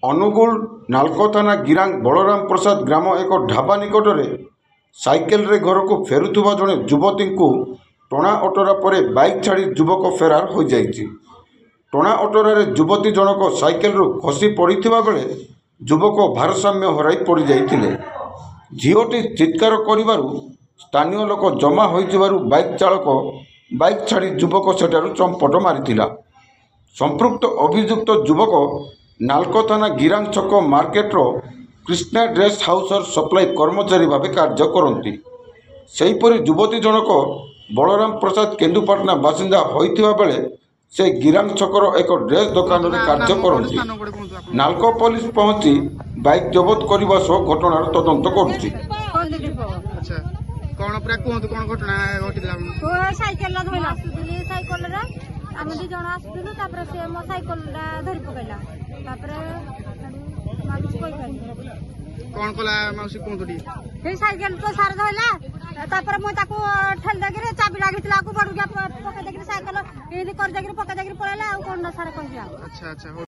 ଅନୁଗୁଳ ନାଲକୋ ଥାନା ଗିରାଙ୍ଗ ବଳରାମ ପ୍ରସାଦ ଗ୍ରାମ ଏକ ଢାବା ନିକଟରେ ସାଇକେଲରେ ଘରକୁ ଫେରୁଥିବା ଜଣେ ଯୁବତୀଙ୍କୁ ଟଣା ଅଟରା ପରେ ବାଇକ୍ ଛାଡ଼ି ଯୁବକ ଫେରାର ହୋଇଯାଇଛି। ଟଣା ଅଟରାରେ ଯୁବତୀ ଜଣକ ସାଇକେଲରୁ ଖସି ପଡ଼ିଥିବା ବେଳେ ଯୁବକ ଭାରସାମ୍ୟ ହରାଇ ପଡ଼ିଯାଇଥିଲେ। ଝିଅଟି ଚିତ୍କାର କରିବାରୁ ସ୍ଥାନୀୟ ଲୋକ ଜମା ହୋଇଥିବାରୁ ବାଇକ୍ ଚାଳକ ବାଇକ୍ ଛାଡ଼ି ଯୁବକ ସେଠାରୁ ଚମ୍ପଟ ମାରିଥିଲା। ସମ୍ପୃକ୍ତ ଅଭିଯୁକ୍ତ ଯୁବକ ନାଲକୋ ଥାନା ଗିରାଙ୍ଗ ଛକ ମାର୍କେଟର କ୍ରିଷ୍ଣା ଡ୍ରେସ୍ ହାଉସର ସପ୍ଲାଇ କର୍ମଚାରୀ ଭାବେ କାର୍ଯ୍ୟ କରନ୍ତି। ସେହିପରି ଯୁବତୀ ଜଣକ ବଳରାମ ପ୍ରସାଦ କେନ୍ଦୁପାଟଣା ବାସିନ୍ଦା ହୋଇଥିବା ବେଳେ ସେ ଗିରାଙ୍ଗ ଛକର ଏକ ଡ୍ରେସ୍ ଦୋକାନରେ କାର୍ଯ୍ୟ କରନ୍ତି। ନାଲକୋ ପୋଲିସ ପହଞ୍ଚି ବାଇକ୍ ଜବତ କରିବା ସହ ଘଟଣାର ତଦନ୍ତ କରୁଛି। आम दी जन आसुलु से मो साइकल धरी पकड़ा कौन कला माउसी कोन तोडी हे साइकल तो सार धइला मो ताको ठेल देगिरे चाबी लागितला को बडुगा पका देगिरे साइकल एदी कर देगिरे पका देगिरे पळैला आ कोन सार कहिया। अच्छा अच्छा।